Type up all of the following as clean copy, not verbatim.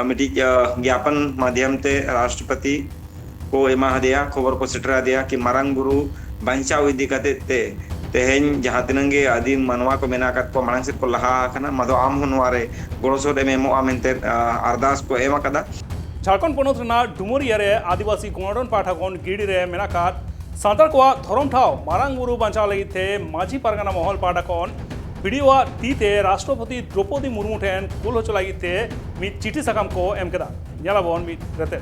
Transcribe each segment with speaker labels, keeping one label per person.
Speaker 1: मिट्टी ज्ञापन माध्यम ते राष्ट्रपति को एमा हदिया खबर को सेटरा दिया कि मारंग बुरु बांचाव इदी कते ते तेहेन जहाँ तिनंगे आदि मनवा को मेना कत को मांग से को लहा कना मदो आम हुनवारे गोड़सो दे मेमो आमेंते अरदास को एमा कदा
Speaker 2: झारखंड पोनोत रना डुमुरिया रे आदिवासी कोणडन पाठागोन गिड़ी रे मेनाकात सांतार को धरम ठाव मारंग बुरु बांचाव लगी थे माझी पारगाना महल पाठागोन वीडियो तीते राष्ट्रपति द्रौपदी मुर्मू ठेन कुल होचो लगी थे मित चिठी सकाम को एम केदा यालाबोन मित रेते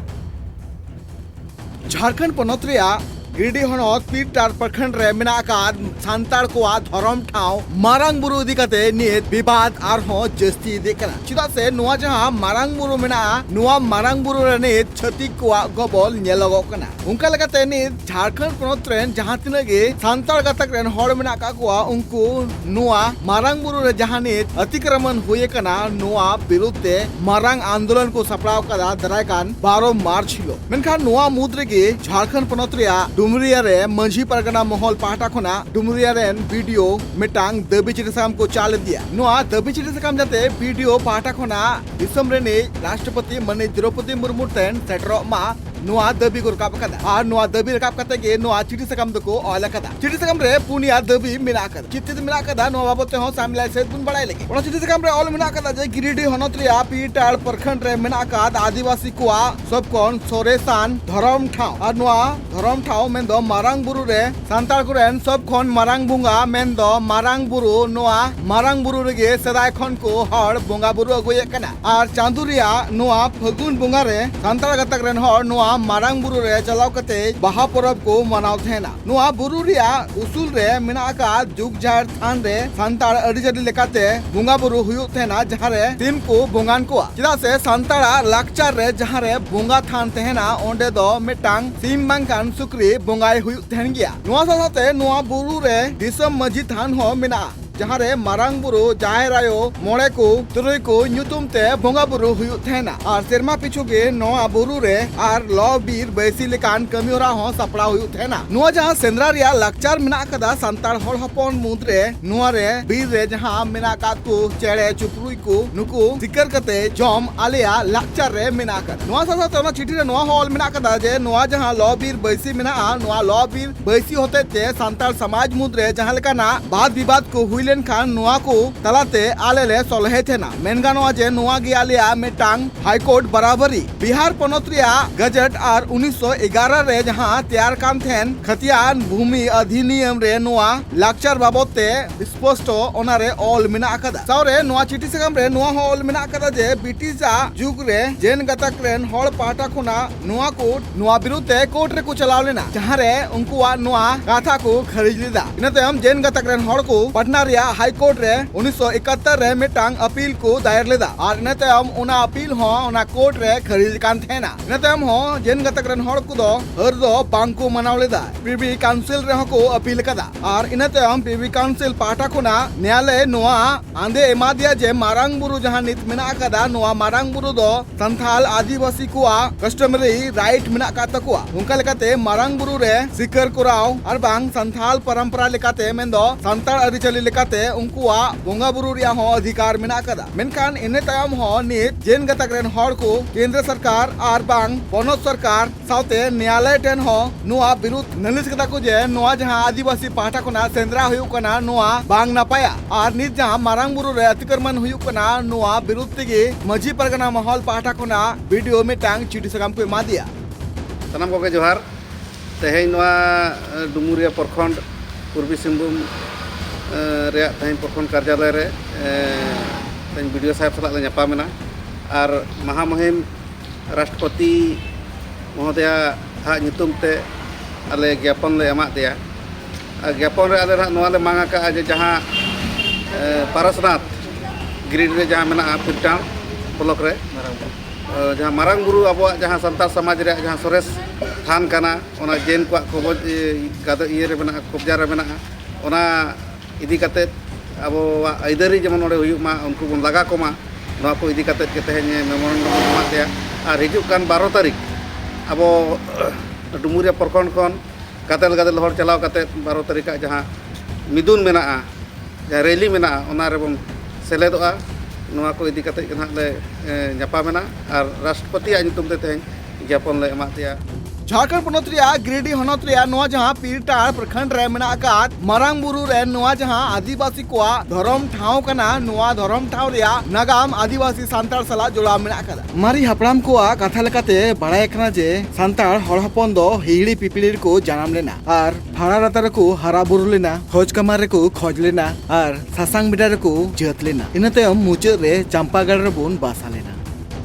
Speaker 3: झारखंड पोनोत रिया गिरिडि हनत पीरटार प्रखंड रे मेनाकाद सांतार को धरम ठाव मारंग बुरु इदी कते नित विवाद आरहों जस्ती इदी कना चिदा से नुआ जहां मारंग बुरु मेना नुआ मारंग बुरु रे नित छतिक को गबल नेलगो कना उनका लगते नित झारखंड पोनोत रेन जहां तिनगे सांतार गतक रेन हड़ मेना का को उनको नुआ मारंग बुरु रे जहां नित अतिक्रमण हुए कना नुआ विरुद्धे मारंग आंदोलन को सपड़ाव कदा दरायकान 12 मार्च हिलो मेनखान नुआ मुद्रे के झारखंड पोनोत रिया डुमरिया रे माझी पारगाना महल पाहटा खोना डुमरिया रेन वीडियो मिटांग दबी चिठी साम को चाल दिया नुआ दबी चिठी साम जाते वीडियो पाहटा खोना दिसम रे ने राष्ट्रपति माननीय द्रौपदी मुर्मू टेन सेटरो मा नुआ दबी को रकाब कदा आर नुआ दबी रकाब कते गे नुआ चिठी साम दको ऑल कदा चिठी साम रे पुनिया दबी मिना कदा चिठी मिना कदा नुआ बाबते हो सामला से बुन बड़ाई लगे ओना चिठी साम रे ऑल मिना कदा जे गिरिडि हनत रिया पीटाल प्रखंड रे मिना कदा आदिवासी को सब कोन सोरेसान धरम ठाव आर नुआ धरम ठाव मेन दो मारंग बुरु रे सांताल कुरेन सब खन मारंग बुंगा मेन दो मारंग बुरु नुआ मारंग बुरु रे सदाय खन को हड़ बुंगा बुरु अगुए कना आर चांदुरिया नुआ फगुन बुंगा रे सांताल गतक रेन हड़ नुआ मारंग बुरु रे चलाव कते बाहा परब को मनाव थेना नुआ बुरु रिया उसूल रे मेना का जुग झार थान रे सांताल अडिजडी लेकाते बुंगा बुरु हुयु थेना जहां रे दिन को बुंगान को चिदा से सांताला लाकचार रे जहां रे बुंगा थान थेना ओंडे दो मिटांग सिम बांकान सुक्री बुंगाई हुयु थेन गया नुआ साथे नुआ बुरु रे दिसम माझी थान हो मेना जहां रे मारंग बुरु जाहेर आयो मोड़े को तुरुई को ᱧᱩᱛᱩᱢ ते बोंगा बुरु हुयु थेना आर सेरमा पिछु गे नोआ बुरु रे आर लॉ बीर बैसी लेकान कमियोरा हो सपड़ा हुयु थेना नुआ जहां सेंद्रा रिया लक्चार मिना कदा सांतार हड़ हपन मुद्रे नुआ रे बीर रे जहां मिना का को चेड़े चुपरुई को नुकु सिकर कते जम आलिया लक्चार रे मिना कदा नुआ सासा तोना चिठी रे नुआ हॉल मिना कदा जे नुआ जहां लॉ बीर बैसी मिना नुआ लॉ बीर बैसी होते ते सांतार समाज मुद्रे जहां लेकाना वाद विवाद को हुई खान नुआ को तलाते आले ले सोलहे थेना मेनगानोआ जे नुआ गियालिया मिटांग हाईकोर्ट बराबरी बिहार पोनोत रिया गजट आर 1911 रे जहां तैयार कान थेन खतियान भूमि अधिनियम रे नुआ लाकचार बाबते स्पष्ट ओना रे ऑल मिना कदा सावरे नुआ चिठी सगम रे नुआ ऑल मिना कदा जे ब्रिटिशा जुग रे जेन गतक रेन हड़ पाटा खुना नुआ कोर्ट नुआ विरुद्धे कोर्ट रे को चलाव लेना जहां रे उनकुआ नुआ गाथा को खरीज लेदा इनते हम जेन गतक रेन हड़ को पटना रिया हाई कोर्ट रे 1971 रे मिटांग अपील को दायर लेदा और इनते हम उना अपील हो उना कोर्ट रे खरीज कान थेना इनते हम हो जेन गतक रेन हड़ को दो हर दो बांग को मनाव लेदा प्रीवी काउंसिल रे को अपील कदा और इनते हम प्रीवी काउंसिल पाटा खुना न्यायालय नुआ आंदे एमा दिया जे मारंग बुरु जहां नित मिना कदा नुआ मारंग बुरु दो संथाल आदिवासी को कस्टमरी राइट मिना का तकुआ उनका लेकाते मारंग बुरु रे सिकर कुराव और बांग संथाल परंपरा लेकाते मेन दो संताल अरिचली लेकाते उनकुआ बोंगा बुरु रिया हो अधिकार मिना कदा मेनखान इने तायम हो नित जेन गतक रेन हड़ को केंद्र सरकार आर बांग पोनोत सरकार साउते न्यायालय टेन हो नुआ विरुद्ध नलिस कदा को जे नुआ जहां आदिवासी पाटा कोना सेंद्रा हुयु कना नुआ बांग नापाया आर नित जहां मारंग बुरु रे अतिक्रमण हुयु कना नुआ विरुद्ध के माझी परगना महल पाटा कोना वीडियो में टांग चिठी सगाम को एमा दिया
Speaker 4: सनाम को जोहार तेहें नुआ डुमुरिया प्रखंड पूर्वी सिंहभूम रे तेहें प्रखंड कार्यालय रे तेहें वीडियो साहेब सलाह ले नापामेना और महामहिम राष्ट्रपति महोदया हा ᱧᱩᱛᱩᱢ ते आले ज्ञापन ले एमा दिया ज्ञापन रे आले नुआ ले मांगा का जे जहां पारसनाथ गिरिडि रे जहां मेना पिटान ब्लॉक रे जहां मारंग बुरु अब जहां संताल समाज रे जहां सोरेस थान काना ओना जेन को खबर गाद इये रे मेना कब्जा रे मेना ओना इदी कते अब आइदरी जेमन ओडे हुयु मा उनको बन लगा को मा नवा को इदी कते के तेहें मेमोरेंडम मा दिया और हिजु कान 12 तारीख अब डुमुरिया प्रखंड खन गादल गादल हर चलाव कते 12 तारीख जहां मिदुन मेना जहां रैली मेना ओना रे बन सेलेदोआ ᱱᱚᱣᱟ ᱠᱚ ᱤᱫᱤ ᱠᱟᱛᱮᱫ ᱜᱮ ᱱᱟᱦᱟᱜ ᱞᱮ ᱧᱟᱯᱟᱢᱮᱱᱟ ᱟᱨ ᱨᱟᱥᱴᱨᱚᱯᱚᱛᱤᱭᱟᱜ ᱧᱩᱛᱩᱢ ᱛᱮ ᱛᱮᱦᱮᱧ ᱡञापन ᱞᱮ ᱮᱢᱟ ᱫᱮᱭᱟ।
Speaker 3: झारखंड पनत गिरिडीह हनत नवा जहां पीरटार प्रखंड रे मेना आकाद मारांग बुरु रे नवा जहां आदिवासी कोआ धरम ठाव कना नवा धरम ठाव रिया नागाम आदिवासी सांतार सला जोड़ा मेना आकादा मारी हपड़ाम कोआ कथा लेकाते बाड़ाय कना जे सांतार हड़ हपन दो हिड़ी पिपिलिर को जनाम लेना और भाड़ा रातार को हरा बुरु लेना खोज कमार को खोज लेना और सासांग बिडार को जत लेना इना तायम मुचाद रे चंपागढ़ रे बुन बासा लेना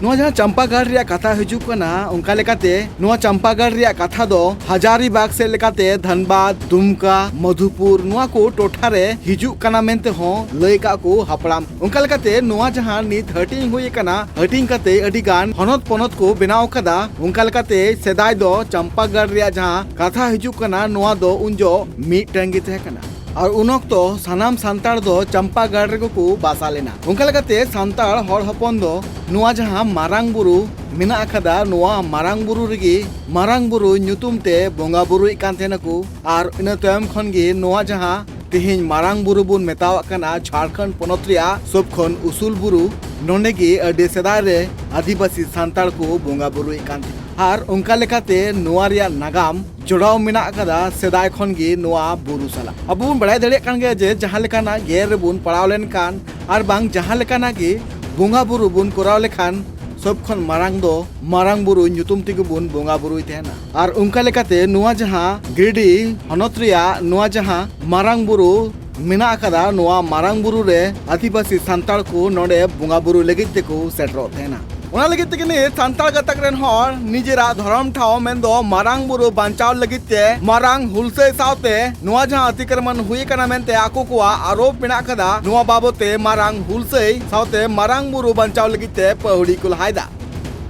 Speaker 3: नवा जहां चंपागढ़ रिया कथा हिजुक कना उनका लेकाते नवा चंपागढ़ रिया कथा दो हजारीबाग से लेकाते धनबाद दुमका मधुपुर नवा को टोठा रे हिजुक कना मेनते हो लय का को हपड़ाम उनका लेकाते नवा जहां नित हटिंग हुई कना हटिंग काते अडी गान हनत पनत को बनाव कदा उनका लेकाते सेदाय दो चंपागढ़ रिया जहां कथा हिजुक कना नवा दो उनजो मीट टंगी तहे कना और उनक्तो सानाम सांतार दो चंपागढ़ रे को बासा लेना उनका लेकाते सांतार हड़ हपन दो नवा जहां मारांग बुरु मेना अखादा नवा मारांग बुरु रेगी मारांग बुरु ᱧᱩᱛᱩᱢ ते बोंगा बुरुई कान थेनako और इना तायम खन गे नवा जहां तेहेñ मारांग बुरु बुन मेतावा कना झारखंड पनत रिया सब खन उसूल बुरु नोंडे गे अडे सेदाय रे आदिवासी सांतार को बोंगा बुरुई कान और उनका लेकाते नवा रिया नागाम जोड़ाव मेना अकादा सेदाय खन गे नवा बुरु सला अब बुन बड़ाय दड़े कान गे जे जहां लेकाना गेर रे बुन पड़ाव लेन कान और बांग जहां लेकाना गे बोंगा बुरु बुन कोराव लेखान सब खन मारांग दो मारांग बुरु ᱧᱩᱛᱩᱢ तिगु बुन बोंगा बुरुई तेना और उनका लेकाते नवा जहां गिरिडी हनत रिया नवा जहां मारांग बुरु मेना अकादा नवा मारांग बुरु रे आदिवासी सांतार को नोडे बोंगा बुरु लगित तेको सेटरो तेना उना लगित तेके ने सांतार गतक रेन हर निजेरा धरम ठाव मेन दो मारांग बुरु बांचाव लगित ते मारांग हुलसे सावते नवा जहां अतिक्रमण हुई कना मेनते आको को आरोप मेना कदा नवा बाबते मारांग हुलसे सावते मारांग बुरु बांचाव लगित ते पहुड़ी कुल हायदा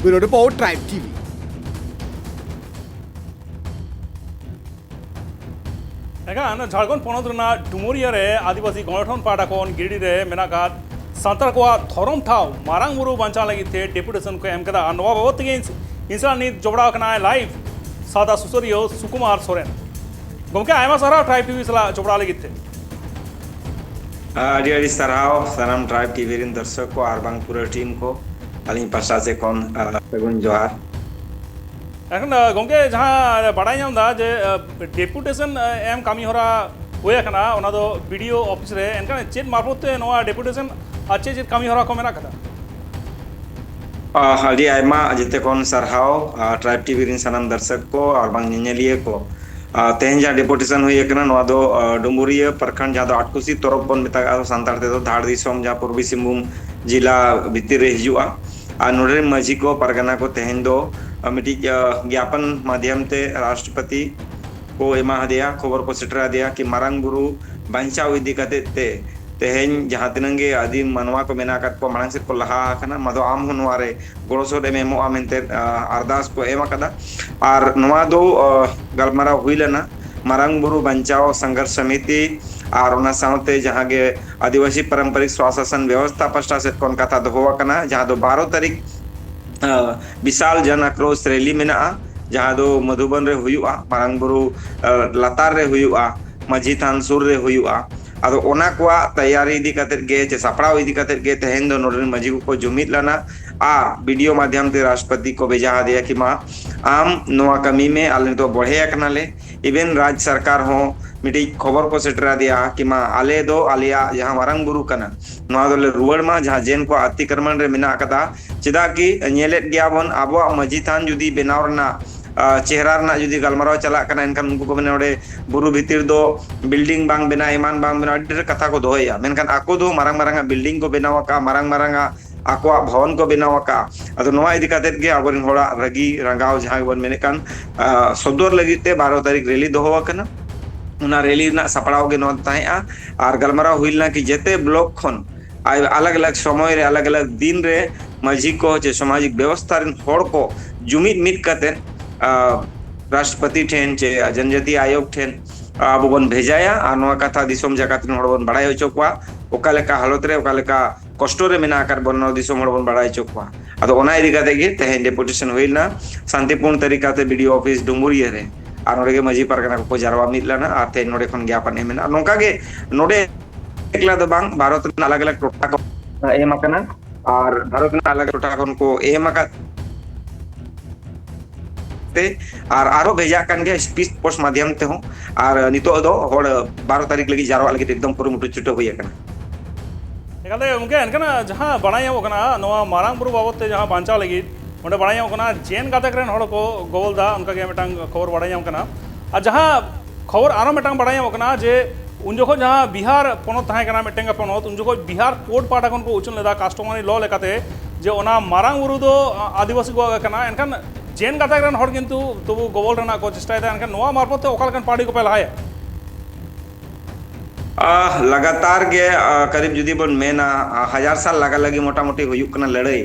Speaker 3: ब्यूरो रिपोर्ट ट्राइब टीवी
Speaker 2: एखान झारखंड पनत रेना डुमरिया रे आदिवासी गणठन पाटा कोन गिरिडी रे मेनाकात सांतार को धरम ठाव मारांग बुरु बांचा लगी थे डेपुटेशन को एम कदा नवा बाबत तेगे इंसरा नित जोड़ा कना लाइव सादा सुसरियो सुकुमार सोरेन गमके आयमा सारा ट्राइब टीवी सला जोड़ा लगी थे
Speaker 1: अड़ी सराव सनम ट्राइब टीवी रिन दर्शक को आर बांग पूरा टीम को अलिंग पासा से कौन सगुन जोहार
Speaker 2: এখন গমকে जहाँ बाड़ाई नाम दा जे डेपुटेशन एम कामी होरा हुए कना ओना दो वीडियो ऑफिस रे एनका चेत मार्फत ते नवा डेपुटेशन अच्छे चेत कामी होरा को मेना कदा
Speaker 1: अड़ी आयमा जेते कौन सरहाव ट्राइब टीवी रिन सनम दर्शक को और बांग निनेलिए को तेहन जहाँ डेपुटेशन हुई कना नवा दो डुमुरिया प्रखंड जहाँ दो आटकुसी तरफ बन मेता सांतार ते दो धाड़ दिसोम जहाँ पूर्वी सिंहभूम जिला भितर रे हिजुआ और नोडे मजी को परगना को तेहन दो मिटी ज्ञापन माध्यम ते राष्ट्रपति को एमा दिया खबर को सेटरा दिया कि मारांग बुरु बांचाव इदी कते ते तेहेñ जहां तिनंगे आदि मनवा को मेना कत को मांग से को लहा कना मदो आम हुनवारे गोड़सो दे मेमो आमेंते अरदास को एमा कदा और नवा दो गलमरा हुइलना मारांग बुरु बांचाव संघर्ष समिति और उना सावते जहां के आदिवासी पारंपरिक स्वशासन व्यवस्था पष्टा से कोन कथा दोवा कना जहां दो 12 तारीख विशाल जन आक्रोश रैली मेना जहां दो मधुबन रे हुयुआ मारांग बुरु लतार रे हुयुआ माझी थान सुर रे हुयुआ अदो ओना कोआ तैयारी इदी कतेर गे चे सपड़ाव इदी कतेर गे तेहेन दो नोडन मजी को जुमित लना आ वीडियो माध्यम ते राष्ट्रपति को भेजा दिया कि मां आम नोआ कमी में आले तो बढ़े कना ले इवन राज्य सरकार हो मिटी खबर को सेटरा दिया कि मां आले दो आलिया जहां मारांग बुरु कना नोआ दोले रुवड़ मा जहां जेन को अतिक्रमण रे मेना कदा चिदा कि नेलेट गया बन आबो मजी थान जुदी बेनावरना चेहरा रना जुदी गलमराव चला कना इनखान उनको को बने बुरु भीतर दो बिल्डिंग बांग बेना ईमान बांग बेना अड्डे कथा को दोया मेनखान आको दो मारांग मारांगा बिल्डिंग को बेनावा मारांग मारांगा आको भवन को बेनावा अदो नोआ इदी कातेत गे आबोरिन होड़ा रगी रंगाव जहां बन मेने कान सदर लगिते 12 तारीख रैली दोहवा कना उना रैली ना सपड़ाव गे नो ताया और गलमराव हुइलना कि जेते ब्लॉक खन अलग अलग समय रे अलग अलग दिन रे मजी को जे सामाजिक व्यवस्था रिन होड़ को जुमित मित कते राष्ट्रपति ठेन चे जनजाति आयोग ठेन अब बन भेजाया और नोआ कथा दिसोम जगत रिन होड़ बन बड़ाई होचो कोआ ओका लेका हालत रे ओका लेका कष्ट रे मेना कर बन दिसोम होड़ बन बड़ाई होचो कोआ अदो ओना इदी कते गे तेहेन डेपुटेशन हुइलना शांतिपूर्ण तरीका ते वीडियो ऑफिस डुमुरिया रे और नोडे गे मजी परगना को जारवा मिलना और ते नोडे खन ज्ञापन एमेना नोका गे नोडे एकला दो बांग भारत अलग अलग टोटा को एम कना और भारत में अलग टोटा खन को एम आकात ते और आरो भेजा कान गया स्पीच पोस्ट माध्यम ते हो और नितो दो होड़ 12 तारीख लगी जारवा लगी एकदम कुरुमुटु छुटो हुई कना
Speaker 2: एकाले उनके एनकना जहां बणाया कना नवा मारांग बुरु बाबत ते जहां बांचाव लगी ओंडे बणाया कना जेन गातक रेन हड़ को गोवलदा उनका के मिटांग खबर बणाया कना आ जहां खबर आरो मिटांग बणाया कना जे उन जोखो जहां बिहार पनत ताहे कना मिटेंगा पनत उन जोखो बिहार कोर्ट पाटा कोन को उचन लेदा कास्टमारी लॉ लेकाते जे ओना मारांग बुरु दो आदिवासी को कना एनकन जेन गातक रेन हड़ किंतु तबु गोवल रेना को चेष्टा दा एनकन नवा मारफत ते ओकालकन पार्टी को पे लहाया
Speaker 1: लगातार के करीब जुदी बन मेना 1000 साल लगा लगी मोटा मोटी हुयुक कना लड़ाई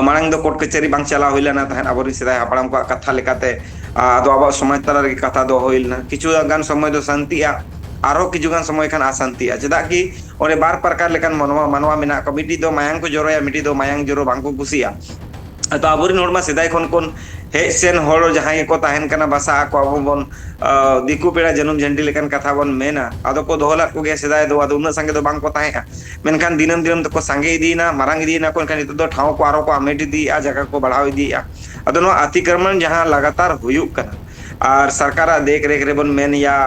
Speaker 1: मांग दो कोर्ट कचेरी बांग चला हुइलना तहन आबोरी सिदाय हापड़ाम को कथा लेकाते आदो आबो समाज तला रे कथा दो हुइलना किछु गान समय दो शांतिया आरो किछु गान समय खान अशांतिया चेदा कि ओरे बार प्रकार लेकान मनवा मेना को मिटी दो मायांग को जोरोया मिटी दो मायांग जोरो बांग को कुसिया तो आबोरिन होरमा सिदाय खन कोन हे सेन होड़ जहां को ताहेन कना बसा को आबो बन दिकु पेड़ा जनुम झंडी लेकन कथा बन मेना आदो को दोहला को गे सिदाय दो आदो उन संगे दो बांग को ताहे मेनखान दिनम दिनम तो को संगे इदीना मारांग इदीना को एनखान दो ठाव को आरो को अमेट दी आ जगह को बढ़ाव दी आदो नो अतिक्रमण जहां लगातार हुयुक कना और सरकार देख रेख रे बन मेन या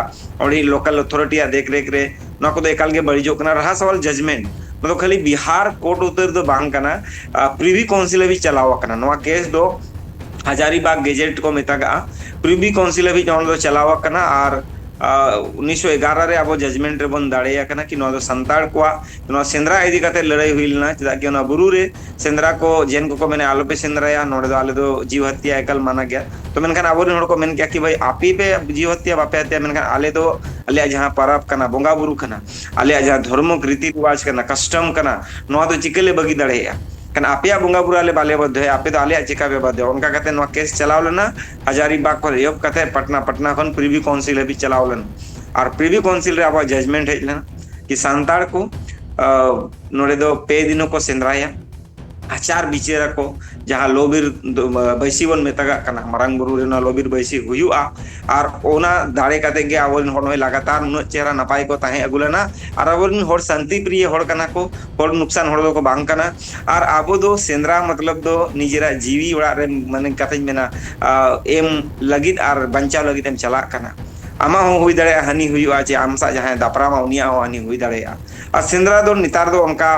Speaker 1: ओडी लोकल अथॉरिटी देख रेख रे नो को एकाल के बड़ी जो कना रहा सवाल जजमेंट मतलब खाली बिहार कोर्ट उतर दो बांग कना प्रिवी काउंसिल भी चलावा कना नवा केस दो हजारीबाग गेजेट को मेतागा प्रिवी काउंसिल भी जौन दो चलावा कना और 1911 रे अब जजमेंट रे बन दाड़ेया कना कि नो दो संताड़ को सेंद्रा इदी कते लड़ाई हुइलना चदा कि ना बुरु रे सेंद्रा को जेन को मेने आलो पे सेंद्राया नोडे दो आले दो जीव हत्या एकल माना गया तो मेनखान आबोरिन हड़ को मेन क्या कि भाई आपी पे जीव हत्या बापे हत्या मेनखान आले दो आले जहां परब कना बोंगा बुरु कना आले जहां धर्म रीति रिवाज कना कस्टम कना नो दो चिकले बगी दाड़ेया कन आपया बोंगा बुरु आले बाले बद्ध है आपे तो आले चिका बे बद्ध उनका कहते नो केस चलाव लेना हजारीबाग को रेप कहते पटना खन प्रिवी काउंसिल भी चलाव लेना और प्रिवी काउंसिल रे अब जजमेंट है लेना कि सांताड़ को नोड़े दो पे दिनों को सेंद्राया आचार बिचेरा को जहां लोबिर बैसी बन मेतागा कना मारांग बुरु रे लोबिर बैसी हुयुआ और ओना दाड़े काते गे आवरिन होड़ लगातार उन चेहरा नपाय को ताहे अगुलेना और आवरिन होड़ शांति प्रिय होड़ कना को होड़ नुकसान होड़ दो को बांग कना और आबो दो सेंद्रा मतलब दो निजेरा जीवी ओड़ा रे माने कते मेना एम लगित और बंचाव लगित एम चला कना आमा हो हुई दाड़े हानि हुयुआ जे आमसा जहां दापरामा उनिया हो हानि हुई दाड़े और सेंद्रा दो नितार दो उनका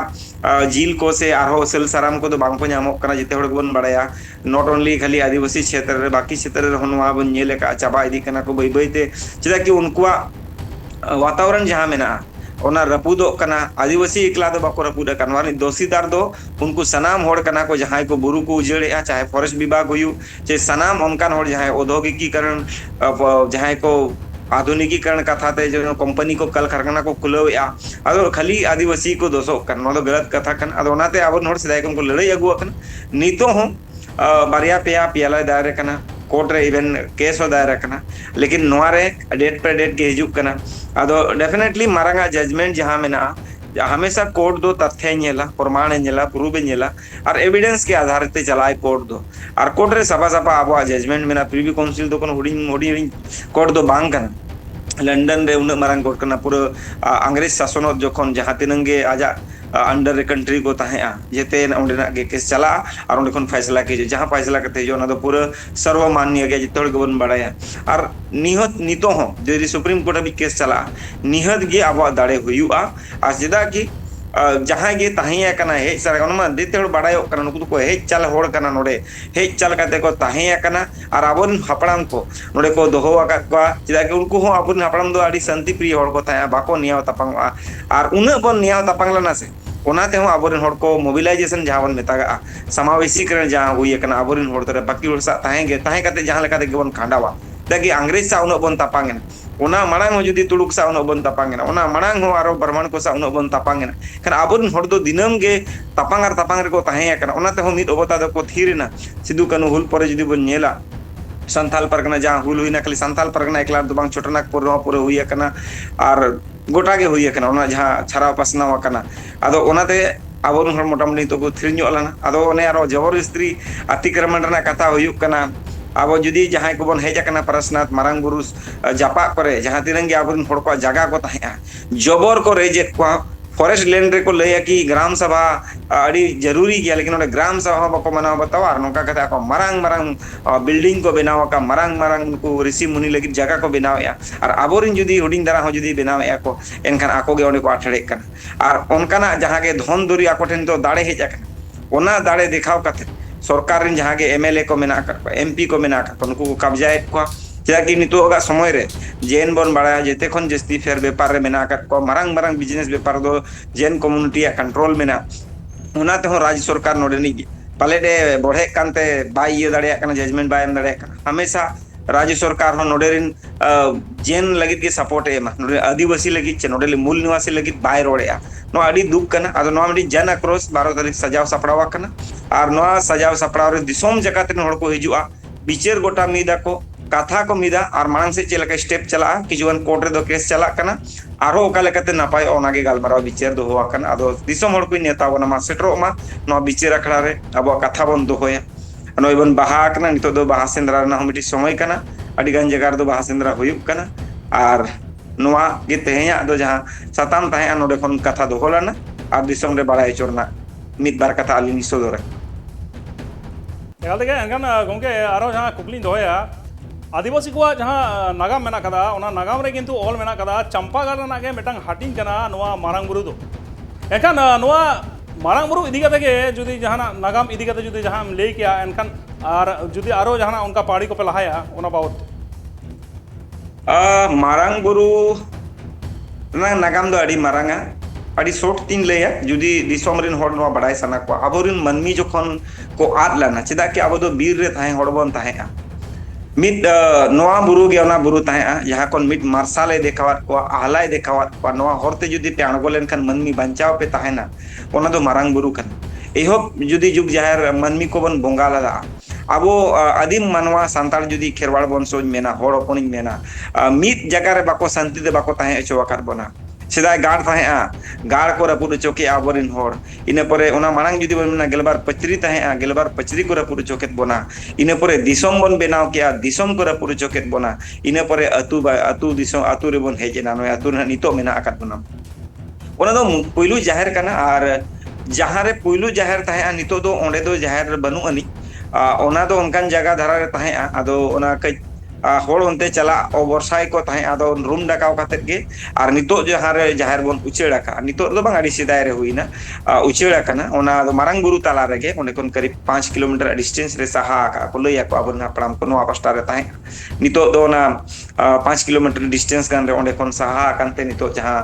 Speaker 1: झील को से आरो सेल साराम को दो बांग को नामो कना जिते होड़ बन बड़ाया नॉट ओनली खाली आदिवासी क्षेत्र रे बाकी क्षेत्र रे होनवा बन नेले का चाबा इदी कना को बैते चेदा कि उनकुआ वातावरण जहां मेना ओना रपुदो कना आदिवासी एकला दो बाको रपुदा कनवानी दोषीदार दो उनको सनाम होड़ कना को जहां को बुरु को उजेड़े चाहे फॉरेस्ट विभाग हुयु चाहे सनाम उनकान होड़ जहां औद्योगिकीकरण जहां को आधुनिकीकरण कथा ते जो कंपनी को कल कारखाना को खुलवेआ अदो खाली आदिवासी को दोषो कन दो गलत कथा कन अदो ओनाते आबन होड़ सिदाय को लड़ाई अगुआ कन नीतो हो बारिया पेया पियाला दायरे कना कोर्ट रे इवन केस हो दायरे कना लेकिन नोआ रे डेट पे डेट के हिजुक कना अदो डेफिनेटली मारांगा जजमेंट जहां मेना हमेशा कोर्ट दो तथ्य नेला प्रमाण नेला प्रूफ नेला और एविडेंस के आधार पे चलाए कोर्ट दो और कोर्ट रे सभा सभा आबो जजमेंट मेना प्रिवी काउंसिल दो कोन हुडी कोर्ट दो बांग कना लंडन रे उन मारांग कोर्ट कना पूरा अंग्रेज शासन जखन जहां तिनंगे आजा अंडर कंट्री को ताहेआ जेते ओंडेना गे केस चला और ओंडे खन फैसला के जहां फैसला करते जो ना दो पूरा सर्वमान्य गे जितोड़ के बन बड़ाया और निहत नितो हो जे सुप्रीम कोर्ट भी केस चला निहत गे आबो दाड़े हुयुआ आ जेदा कि जहां गे ताहिया कना हे सर ओनमा देते होड़ बड़ायो कना नुकु को हे चल होड़ कना नोडे हे चल काते को ताहिया कना और आबोन हपड़ाम को नोडे को दोहो आका को जेदा कि उनको हो आबोन हपड़ाम दो आडी शांति प्रिय होड़ को ताया बाको नियाव तपंग और उन बन नियाव तपंग लना से ओनाते हो आबोरिन होड़ को मोबिलाइजेशन जहां बन मेतागा समावेशीकरण जहां हुई कना आबोरिन होड़ तरे बाकी होड़ सा ताहेगे ताहे काते जहां लेकाते गेबन खांडावा दागी अंग्रेज सा उन बन तपांगन ओना मांग हो जुदी तुड़ुक सा उन बन तपांगन ओना मांग हो आरो बर्मन को सा उन बन तपांगन खान आबोरिन होड़ दो दिनम गे तपांगार तपांग रे को ताहे कना ओनाते हो मिद अबता दो को थीरना सिदु कानु हुल परे जुदी बन नेला संथाल परगना जहां हुल हुईना खाली संथाल परगना एकला दो बांग छोटनागपुर रो पूरा हुई कना और गोटा के हुई कना ओना जहां छारा पसनावा कना आदो ओनाते आबोरिन होड़ मोटामुटी तो को थ्रिញलाना आदो ओने आरो जबरदस्ती अतिक्रमण रना कथा हुयुक कना अब जुदी जहां को बन हेज कना परसनाथ मारांग बुरु जापा करे जहां तिरंगे आबोरिन होड़ को जगह को ताहेआ जबर को रेजे को फॉरेस्ट लैंड रे को लैया कि ग्राम सभा अड़ी जरूरी गया लेकिन ओडे ग्राम सभा बको मनाव बताओ और नोका कथा को मरांग मरांग बिल्डिंग को बनाव का मरांग मरांग को ऋषि मुनि लगी जगह को बनाव या और आबोरिन जुदी हुडिंग दरा हो जुदी बनाव या को एनखान आको गे ओडे को आठड़े कना और उनकाना जहां के धन दुरी आको ठेन तो दाड़े हेज अकना ओना दाड़े दिखाव कथे सरकार रिन जहां के एमएलए को मेना कर एमपी को मेना कर उनको को कब्जाए को चेदा कि नितोगा समय रे जेन बन बड़ा जेते खन जस्ती फेर व्यापार रे मेना कर को मरांग मरांग बिजनेस व्यापार दो जेन कम्युनिटी कंट्रोल मेना उनाते हो राज्य सरकार नोडेनी पाले डे बढ़े कानते बाय ये दाड़े कना जजमेंट बाय एम दाड़े कना हमेशा राज्य सरकार हो नोडेरिन जेन लगित के सपोर्ट एमा नोडे आदिवासी लगित चे नोडेले मूल निवासी लगित बाय रोडेया नो अड़ी दुख कना आदो नो अड़ी जन आक्रोश 12 तारीख सजाव सपड़ावा कना और नो सजाव सपड़ाव रे दिसोम जकाते हड़ को हिजुआ बिचार गोटा मीदा को कथा को मिदा और मांग से चलका स्टेप चला किजुन कोर्ट रे दो केस चला कना आरो ओका लेकाते नापाय ओनागे गालमाराव बिचार दो होआ कना आदो दिसोम हड़ को नेता बना मा सेटरो मा नो बिचार अखड़ा रे अब कथा बन दो होया नो बन बाहा कना नितो दो बाहा सेंद्रा ना मिटी समय कना अडी गान जगह दो बाहा सेंद्रा हुयुक कना और नोआ गे तेहेया दो जहां सताम ताहे नोडे खन कथा दो होलाना और दिसोम रे बाड़ाय चोरना मिद बार कथा आलिनी सोदोरे
Speaker 2: एकाल तेगे एनखान गंगे आरो जहां कुकली दोया आदिवासी को जहां नागाम मेना कदा ओना नागाम रे किंतु ऑल मेना कदा चंपागढ़ ना के मिटंग हाटिंग कना नोआ मारांग बुरु दो एनखान नोआ मारांग बुरु इदी कते के जुदी जहां नागाम इदी कते जुदी जहां ले किया एनखान और जुदी आरो जहां उनका पाड़ी को पे लहाया ओना बाबत
Speaker 1: मारांग बुरु ना नागाम दो अड़ी मारांगा अड़ी शॉर्ट तीन लेया जुदी दिसोम रिन हड़ नोआ बड़ाय सना को आबोरिन मनमी जखन को आद लाना चेदा कि आबो दो बीर रे थाहे हड़ बन थाहे मिद नोआ बुरु गे ओना बुरु ताहे जहां कोन मिद मार्शाले देखावत को आहलाय देखावत को नोआ हरते जुदी पे अणगो लेनखान मनमी बंचाव पे ताहेना ओना दो मारांग बुरु कन एहो जुदी जुग जाहिर मनमी को बन बोंगा लदा अबो आदिम मानवा सांताल जुदी खेरवाड़ बंशज मेना हड़ होपनिन मेना मिद जगह रे बाको शांति दे बाको ताहे अचोवाकात बना सेदाय गाड़ ताहे गाड़ को रपुड़ चोके आबोरिन हड़ इने परे ओना मांग जुदी बन मेना गेलबार पचरी ताहे गेलबार पचरी को रपुड़ चोकेत बना इने परे दिसोम बन बेनाव के दिसोम को रपुड़ चोकेत बना इने परे अतु दिसोम अतु रे बन हेजेना नो अतु ना नितो मेना आकात बना ओना दो पुइलु जाहिर कना और जहां रे पुइलु जाहिर ताहे नितो दो ओंडे दो जाहिर बनु अनि ओना दो उनकान जगह धरा रे ताहे आदो ओना कई हड़ उनते चला ओवरसाई को ताहे आदो रूम डाकाव काते के और नितो जहां रे जाहिर बन उचेड़ा का नितो दो बांग अडी सिदाय रे हुईना उचेड़ा कना ओना दो मारांग बुरु ताला रेगे ओंडे कोन करीब 5 किलोमीटर डिस्टेंस रे सहा का को लैया को आबन हापड़ाम को नोआ पास्टा रे ताहे नितो दो ना 5 किलोमीटर डिस्टेंस गान रे ओंडे कोन सहा कानते नितो जहां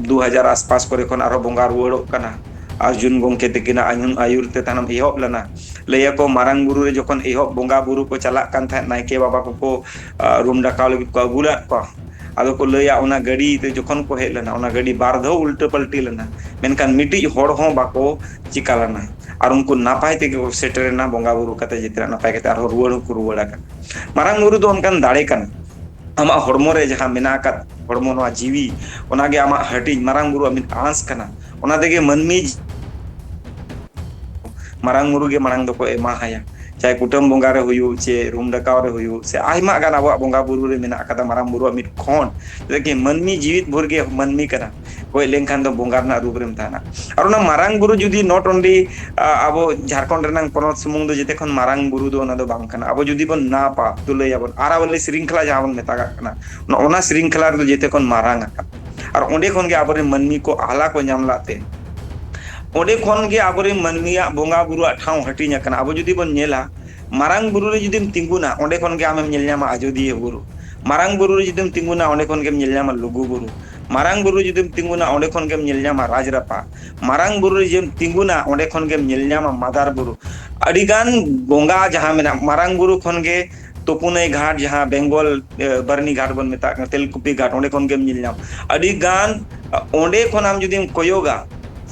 Speaker 1: 2000 आसपास करे कोन आरो बोंगा रुवड़ो कना अर्जुन गोंके तकिना आयुर ते तानम एहब लना लैया को मारांग बुरु रे जखन एहब बोंगा बुरु को चला कान था नायके बाबा को रूम डाकाव लगी को अगुला को आदो को लैया ओना गाड़ी ते जखन को हेज लना ओना गाड़ी बार धो उल्टे पलटी लना मेनकान मिटी हड़ हो बाको चिका लना और उनको नापाय ते सेटर ना बोंगा बुरु कते जितरा नापाय कते आरो रुवड़ को रुवड़ा का मारांग बुरु दो उनकान दाड़े कन आमा हड़मो रे जहां मेना का हड़मो नोआ जीवी ओनागे आमा हटी मारांग बुरु अमिन आंस कना ओना देगे मनमी मारांग बुरु गे मारांग दो को एमा हाया चाहे कुटुम बोंगा रे हुयु चे रूम डकाव रे हुयु से आइमा गान आबो बोंगा बुरु रे मेना कदा मारांग बुरु अमित खोन देखे मनमी जीवित भर गे मनमी कना कोई लेंखान दो बोंगा ना रूप रेम थाना और ना मारांग बुरु जुदी नॉट ओनली आबो झारखंड रेनांग पनोत सुमुंग दो जेते खन मारांग बुरु दो ना दो बांग कना आबो जुदी बन ना पा तुले याबन आरावले श्रृंखला जहां बन मेता कना ओना श्रृंखला दो जेते खन मारांग और ओंडे खन गे आबो रे मनमी को आला को नाम लाते ओंडे खन गे आबो रे मनमिया बोंगा बुरु ठाव हटिnya कना आबो जुदी बन नेला मारांग बुरु रे जुदीम तिंगुना ओंडे खन गे आमेम नेल ᱧᱟᱢᱟ आजोदिया बुरु मारांग बुरु रे जुदीम तिंगुना ओंडे खन गेम नेल ᱧᱟᱢᱟ लुगु बुरु मारांग बुरु जुदीम तिंगुना ओंडे खन गेम नेल ᱧᱟᱢᱟ राजरापा मारांग बुरु रे जुदीम तिंगुना ओंडे खन गेम नेल ᱧᱟᱢᱟ मादार बुरु अडिगान बोंगा जहां मेना मारांग बुरु खन गे तोपुनई घाट जहां बेंगल बरनी घाट बन मेता तेलकुपी घाट ओंडे खन गेम नेल ᱧᱟᱢ अडिगान ओंडे खन आम जुदीम कोयोगा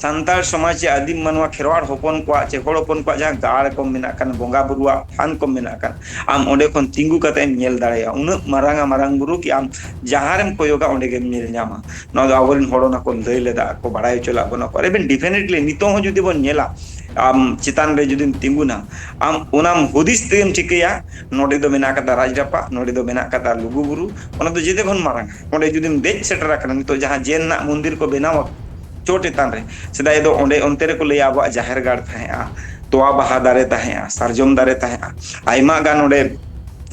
Speaker 1: सांताल समाज आदिम मनवा खेरवाड़ होपन को चे हड़ होपन को जहां गाड़ को मेना कन बोंगा बुरुआ फान को मेना कन आम ओंडे खन तिंगु कते नेल दाड़ेया उन मारांग बुरु कि आम जहारेम कोयोगा ओंडे गेम नेल ᱧᱟᱢᱟ नो दो आबोरिन हड़ोना को लई लेदा को बाड़ाय चला बना पर एबेन डेफिनेटली नितो हो जुदी बन नेला आम चितान रे जुदी तिंगुना आम उनाम हुदिस तेम चिकया नोडे दो मेना कता राजरापा नोडे दो मेना कता लुगु बुरु ओना दो जेते खन मारांग ओंडे जुदी देज सेटर कन नितो जहां जेन ना मंदिर को बेनाव चोट चेतान रे सेदाय दो ओंडे ओंते रे को लैया अब जाहिर गाड़ थाहेआ तोआ बहा दारे ताहेआ सारजम दारे ताहेआ आइमा गान ओंडे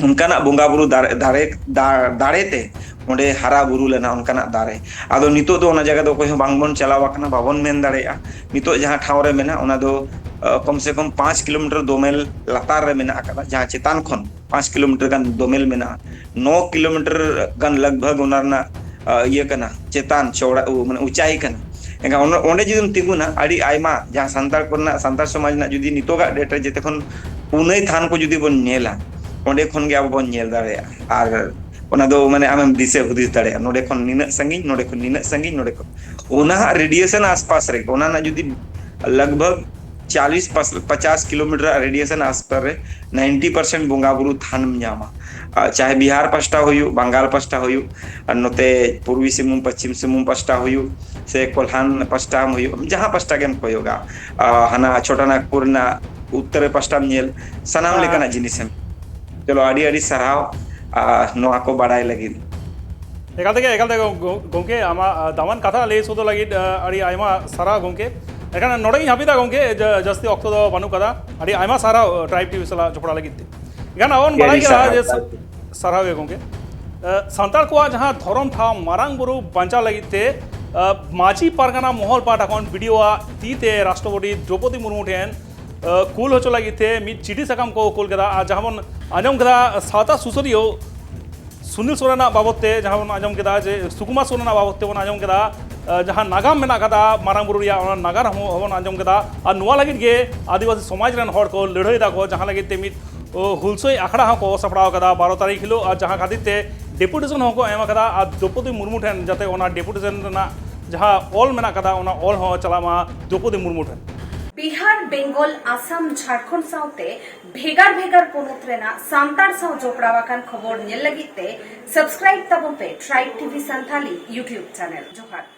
Speaker 1: उनकाना बोंगा बुरु दारे ते ओंडे हारा बुरु लेना उनकाना दारे आदो नितो दो ओना जगह दो कोई बांग बोन चलावा कना बाबन मेन दाड़ेया नितो जहां ठाव रे मेना ओना दो कम से कम 5 किलोमीटर दोमेल लातार रे मेना आकादा जहां चेतान खन 5 किलोमीटर गान दोमेल मेना 9 किलोमीटर गान लगभग ओनारना ये कना चेतान चौड़ा माने ऊंचाई कना एंगा ओंडे जुदीम तिगुना आड़ी आयमा जहां संतार कोना संतार समाज ना जुदी नितोगा डेट रे जेते खन पुनई थान को जुदी बोन नेला ओंडे खन गे अब बोन नेल दाड़ेया आर ओना दो माने आमेम दिसे हुदिस दाड़ेया नोडे खन निना संगी नोडे खन निना संगी नोडे खन ओना रेडिएशन आसपास रे ओना ना जुदी लगभग 40-50 किलोमीटर रेडिएशन आसपास रे 90% बोंगा बुरु थान ᱧᱟᱢᱟ चाहे बिहार पास्टा होयु बंगाल पास्टा होयु नोते पूर्वी सिंहभूम पश्चिम सिंहभूम पास्टा होयु से कोल्हान पास्टा होयु जहां पास्टा गेम कोयोगा हना छोटा नागपुर ना उत्तर पास्टा नेल सनाम लेकाना जिनिस चलो आड़ी आड़ी सराव नोआ को बाड़ाय लगी
Speaker 2: एकाल ते गोंके आमा दामन कथा ले सोदो लगी अड़ी आयमा सारा गोंके एखाने नोडे हापिदा गोंके जस्ती ऑक्टो दो बानु कदा अड़ी आयमा सारा ट्राइब टीवी सला जोपड़ा लगी एखान अवन बाड़ाय के सारावे गोंके सान्ताल को जहां धरम ठाव मारांग बुरु बांचा लगी माझी पारगाना महल पाटा खन वीडियो तीते राष्ट्रपति द्रौपदी मुर्मू ठेन कूल होचो लगी मिद चिठी सकाम को कूल कदा जहां बन आजम कदा सावता सुसरियो सुनील सोरेना बाबते जहां बन आजम कदा जे सुकुमा सोरेना बाबते बन आजम कदा जहां नागाम मेना कदा मारांग बुरु या नागार हबन आजम कदा आ नुआ लगी गे आदिवासी समाज रन हर को लड़ाई दा को जहां लगी ते मिद हुलसोई आखड़ा को सपड़ाव कदा 12 तारीख हिलो जहां खातिर ते डेपुटेशन को एम कदा द्रौपदी मुर्मू ठेन जाते ओना डेपुटेशन ना जहां ऑल मेना कदा ओना ऑल हो चलामा द्रौपदी मुर्मू ठेन
Speaker 5: बिहार बेंगल आसाम झारखंड साउते भेगार भेगार पोनोत रेना सांतार साउ जोपड़ावाकान खबर नेल लगिते सब्सक्राइब तबन पे tribe TV Santhali YouTube channel जोहार।